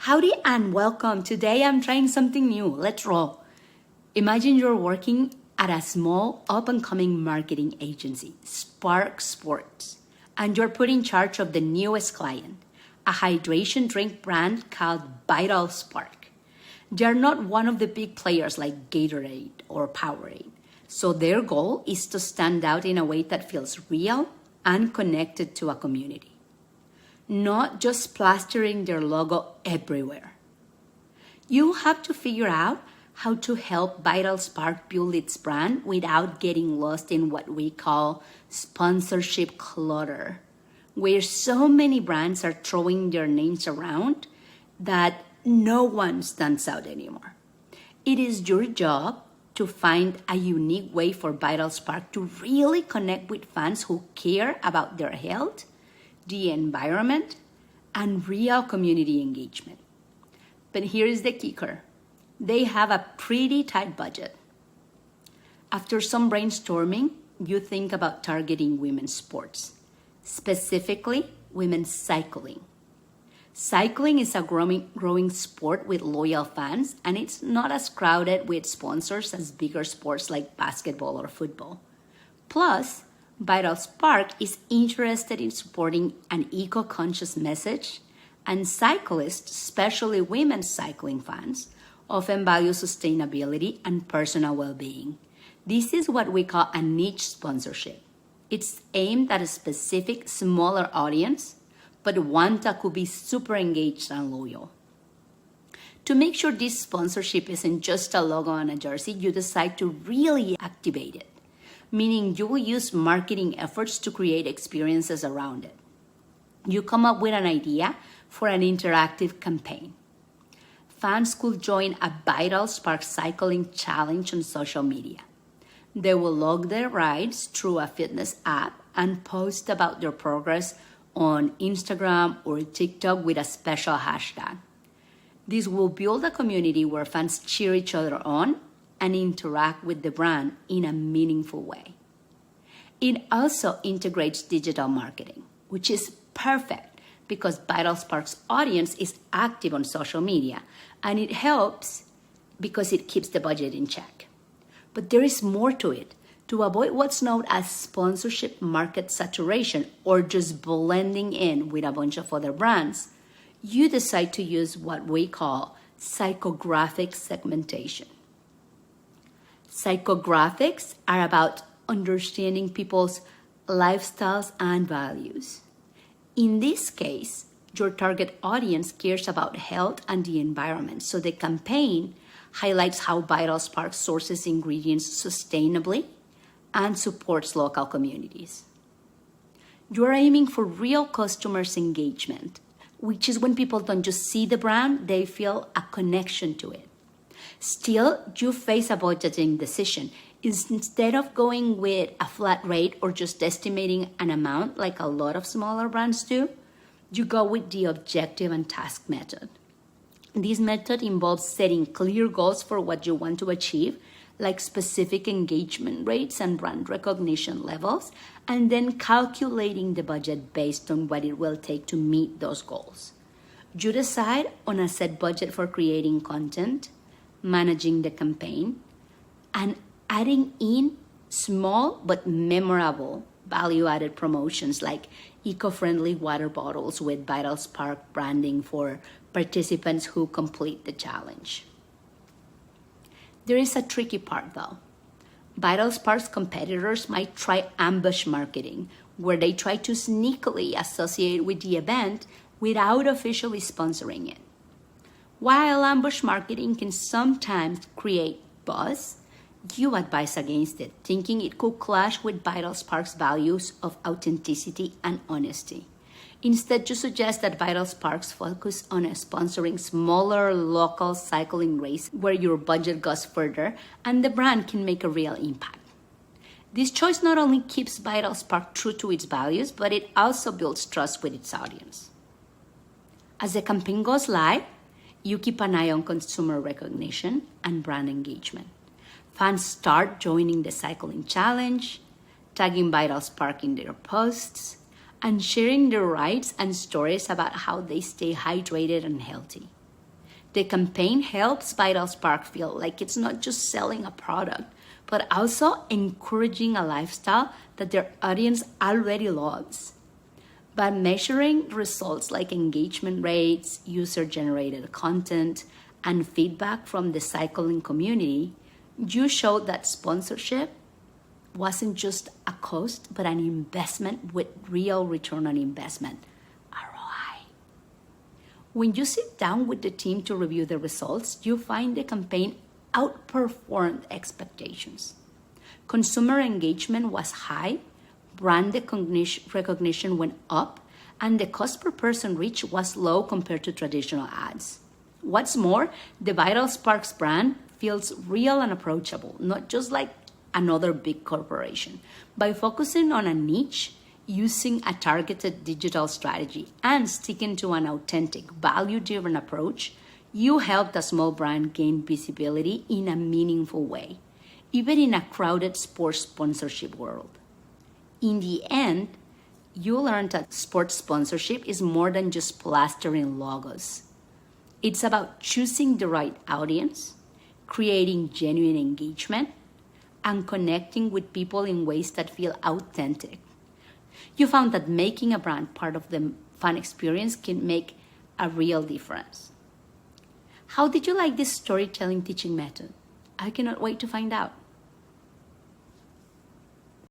Howdy and welcome. Today I'm trying something new. Let's roll. Imagine you're working at a small up-and-coming marketing agency, Spark Sports, and you're put in charge of the newest client, a hydration drink brand called Vital Spark. They're not one of the big players like Gatorade or Powerade, so their goal is to stand out in a way that feels real and connected to a community. Not just plastering their logo everywhere. You have to figure out how to help Vital Spark build its brand without getting lost in what we call sponsorship clutter, where so many brands are throwing their names around that no one stands out anymore. It is your job to find a unique way for Vital Spark to really connect with fans who care about their health, the environment, and real community engagement. But here is the kicker. They have a pretty tight budget. After some brainstorming, you think about targeting women's sports, specifically women's cycling. Cycling is a growing sport with loyal fans, and it's not as crowded with sponsors as bigger sports like basketball or football. Plus, Vital Spark is interested in supporting an eco-conscious message, and cyclists, especially women's cycling fans, often value sustainability and personal well-being. This is what we call a niche sponsorship. It's aimed at a specific, smaller audience, but one that could be super engaged and loyal. To make sure this sponsorship isn't just a logo on a jersey, you decide to really activate it, meaning you will use marketing efforts to create experiences around it. You come up with an idea for an interactive campaign. Fans could join a Vital Spark cycling challenge on social media. They will log their rides through a fitness app and post about their progress on Instagram or TikTok with a special hashtag. This will build a community where fans cheer each other on and interact with the brand in a meaningful way. It also integrates digital marketing, which is perfect because Vital Spark's audience is active on social media, and it helps because it keeps the budget in check. But there is more to it. To avoid what's known as sponsorship market saturation or just blending in with a bunch of other brands, you decide to use what we call psychographic segmentation. Psychographics are about understanding people's lifestyles and values. In this case, your target audience cares about health and the environment, so the campaign highlights how Vital Spark sources ingredients sustainably and supports local communities. You're aiming for real customers' engagement, which is when people don't just see the brand, they feel a connection to it. Still, you face a budgeting decision. Instead of going with a flat rate or just estimating an amount like a lot of smaller brands do, you go with the objective and task method. This method involves setting clear goals for what you want to achieve, like specific engagement rates and brand recognition levels, and then calculating the budget based on what it will take to meet those goals. You decide on a set budget for creating content, managing the campaign, and adding in small but memorable value-added promotions like eco-friendly water bottles with Vital Spark branding for participants who complete the challenge. There is a tricky part though. Vital Spark's competitors might try ambush marketing, where they try to sneakily associate with the event without officially sponsoring it. While ambush marketing can sometimes create buzz, you advise against it, thinking it could clash with Vital Spark's values of authenticity and honesty. Instead, you suggest that Vital Sparks focus on sponsoring smaller local cycling races where your budget goes further and the brand can make a real impact. This choice not only keeps Vital Spark true to its values, but it also builds trust with its audience. As the campaign goes live, you keep an eye on consumer recognition and brand engagement. Fans start joining the cycling challenge, tagging Vital Spark in their posts, and sharing their rides and stories about how they stay hydrated and healthy. The campaign helps Vital Spark feel like it's not just selling a product, but also encouraging a lifestyle that their audience already loves. By measuring results like engagement rates, user-generated content, and feedback from the cycling community, you showed that sponsorship wasn't just a cost, but an investment with real return on investment, ROI. When you sit down with the team to review the results, you find the campaign outperformed expectations. Consumer engagement was high, brand recognition went up, and the cost per person reach was low compared to traditional ads. What's more, the Vital Sparks brand feels real and approachable, not just like another big corporation. By focusing on a niche, using a targeted digital strategy, and sticking to an authentic, value-driven approach, you helped a small brand gain visibility in a meaningful way, even in a crowded sports sponsorship world. In the end, you learned that sports sponsorship is more than just plastering logos. It's about choosing the right audience, creating genuine engagement, and connecting with people in ways that feel authentic. You found that making a brand part of the fan experience can make a real difference. How did you like this storytelling teaching method? I cannot wait to find out.